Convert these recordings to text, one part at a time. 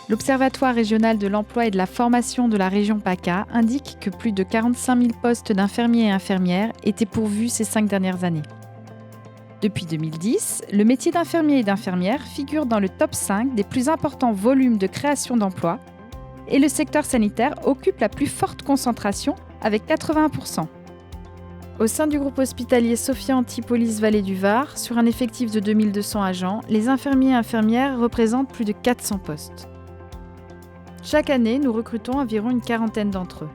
L'Observatoire régional de l'emploi et de la formation de la région PACA indique que plus de 45 000 postes d'infirmiers et infirmières étaient pourvus ces 5 dernières années. Depuis 2010, le métier d'infirmier et d'infirmière figure dans le top 5 des plus importants volumes de création d'emplois et le secteur sanitaire occupe la plus forte concentration avec 81%. Au sein du groupe hospitalier Sophia Antipolis Vallée du Var, sur un effectif de 2200 agents, les infirmiers et infirmières représentent plus de 400 postes. Chaque année, nous recrutons environ une quarantaine d'entre eux.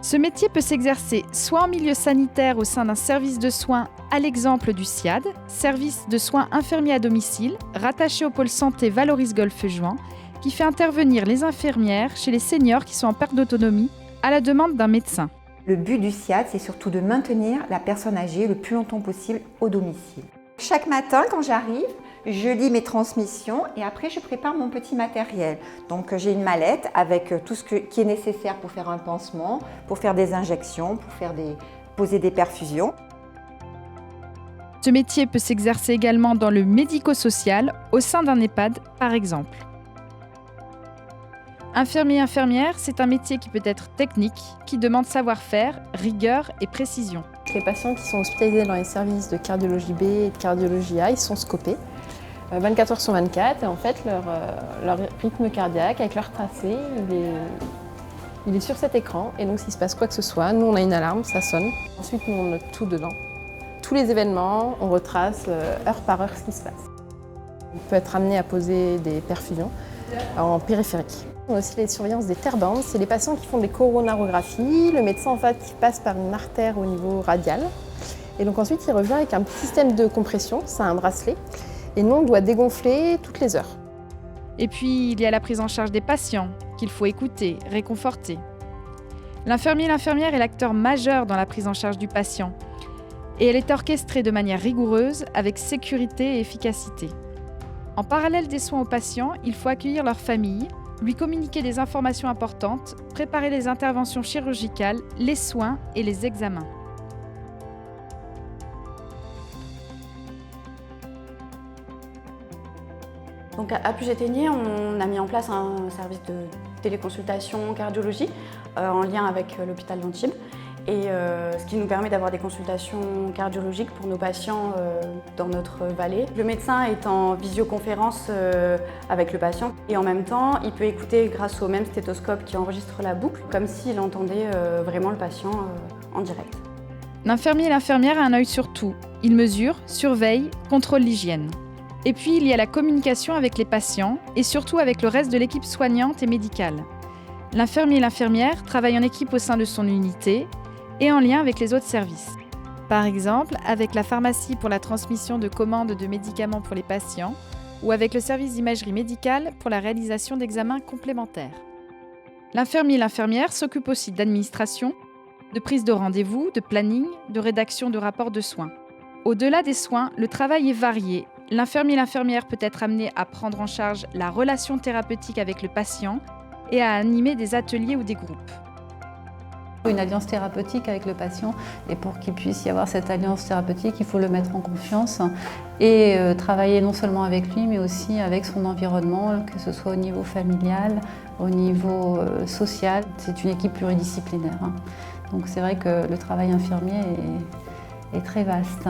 Ce métier peut s'exercer soit en milieu sanitaire au sein d'un service de soins à l'exemple du SIAD, service de soins infirmiers à domicile, rattaché au pôle santé Valoris-Golfe-Juan, qui fait intervenir les infirmières chez les seniors qui sont en perte d'autonomie à la demande d'un médecin. Le but du SIAD, c'est surtout de maintenir la personne âgée le plus longtemps possible au domicile. Chaque matin, quand j'arrive, je lis mes transmissions et après je prépare mon petit matériel. Donc j'ai une mallette avec tout ce qui est nécessaire pour faire un pansement, pour faire des injections, pour poser des perfusions. Ce métier peut s'exercer également dans le médico-social, au sein d'un EHPAD par exemple. Infirmier-infirmière, c'est un métier qui peut être technique, qui demande savoir-faire, rigueur et précision. Les patients qui sont hospitalisés dans les services de cardiologie B et de cardiologie A, ils sont scopés 24 heures sur 24 et en fait leur rythme cardiaque avec leur tracé, il est sur cet écran et donc s'il se passe quoi que ce soit, nous on a une alarme, ça sonne. Ensuite nous on note tout dedans. Tous les événements, on retrace heure par heure ce qui se passe. On peut être amené à poser des perfusions en périphérique. On a aussi les surveillances des terres bandes, c'est les patients qui font des coronarographies. Le médecin en fait il passe par une artère au niveau radial et donc ensuite il revient avec un petit système de compression, c'est un bracelet et nous on doit dégonfler toutes les heures. Et puis il y a la prise en charge des patients qu'il faut écouter, réconforter. L'infirmier et l'infirmière est l'acteur majeur dans la prise en charge du patient et elle est orchestrée de manière rigoureuse avec sécurité et efficacité. En parallèle des soins aux patients, il faut accueillir leur famille, lui communiquer des informations importantes, préparer les interventions chirurgicales, les soins et les examens. Donc à Puget-Théniers, on a mis en place un service de téléconsultation cardiologie en lien avec l'hôpital d'Antibes. Et ce qui nous permet d'avoir des consultations cardiologiques pour nos patients dans notre vallée. Le médecin est en visioconférence avec le patient et en même temps, il peut écouter grâce au même stéthoscope qui enregistre la boucle, comme s'il entendait vraiment le patient en direct. L'infirmier et l'infirmière a un œil sur tout. Il mesure, surveille, contrôle l'hygiène. Et puis, il y a la communication avec les patients et surtout avec le reste de l'équipe soignante et médicale. L'infirmier et l'infirmière travaillent en équipe au sein de son unité et en lien avec les autres services. Par exemple, avec la pharmacie pour la transmission de commandes de médicaments pour les patients ou avec le service d'imagerie médicale pour la réalisation d'examens complémentaires. L'infirmier et l'infirmière s'occupent aussi d'administration, de prise de rendez-vous, de planning, de rédaction de rapports de soins. Au-delà des soins, le travail est varié. L'infirmier et l'infirmière peut être amené à prendre en charge la relation thérapeutique avec le patient et à animer des ateliers ou des groupes. Une alliance thérapeutique avec le patient et pour qu'il puisse y avoir cette alliance thérapeutique, il faut le mettre en confiance et travailler non seulement avec lui mais aussi avec son environnement, que ce soit au niveau familial, au niveau social. C'est une équipe pluridisciplinaire. Donc c'est vrai que le travail infirmier est très vaste.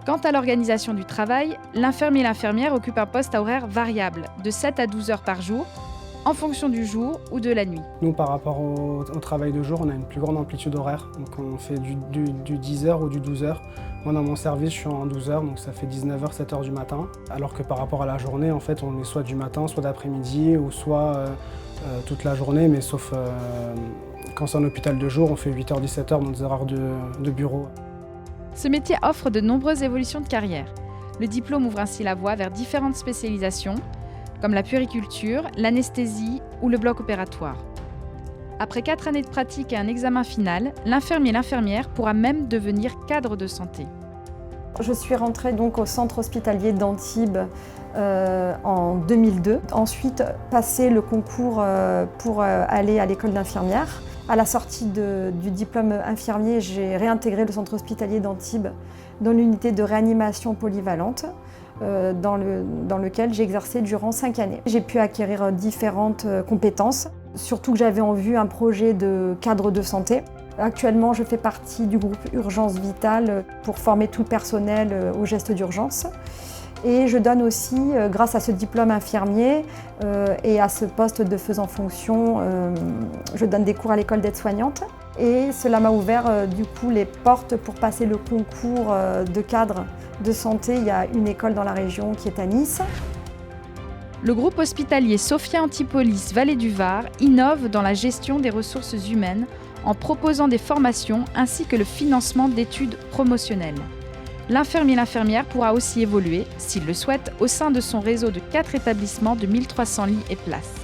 Quant à l'organisation du travail, l'infirmier et l'infirmière occupent un poste à horaire variable, de 7 à 12 heures par jour, en fonction du jour ou de la nuit. Nous, par rapport au travail de jour, on a une plus grande amplitude horaire. Donc on fait du 10h ou du 12h. Moi, dans mon service, je suis en 12h, donc ça fait 19h, 7h du matin. Alors que par rapport à la journée, en fait, on est soit du matin, soit d'après-midi, ou soit toute la journée, mais sauf quand c'est un hôpital de jour, on fait 8h, 17h dans des horaires de bureau. Ce métier offre de nombreuses évolutions de carrière. Le diplôme ouvre ainsi la voie vers différentes spécialisations, comme la puériculture, l'anesthésie ou le bloc opératoire. Après 4 années de pratique et un examen final, l'infirmier et l'infirmière pourra même devenir cadre de santé. Je suis rentrée donc au centre hospitalier d'Antibes en 2002. Ensuite, passé le concours pour aller à l'école d'infirmière. À la sortie du diplôme infirmier, j'ai réintégré le centre hospitalier d'Antibes dans l'unité de réanimation polyvalente dans lequel j'ai exercé durant 5 années. J'ai pu acquérir différentes compétences, surtout que j'avais en vue un projet de cadre de santé. Actuellement, je fais partie du groupe Urgence Vitale pour former tout le personnel aux gestes d'urgence. Et je donne aussi, grâce à ce diplôme infirmier et à ce poste de faisant fonction, je donne des cours à l'école d'aide-soignante. Et cela m'a ouvert du coup les portes pour passer le concours de cadre de santé. Il y a une école dans la région qui est à Nice. Le groupe hospitalier Sophia Antipolis Vallée du Var innove dans la gestion des ressources humaines en proposant des formations ainsi que le financement d'études promotionnelles. L'infirmier et l'infirmière pourra aussi évoluer, s'il le souhaite, au sein de son réseau de 4 établissements de 1300 lits et places.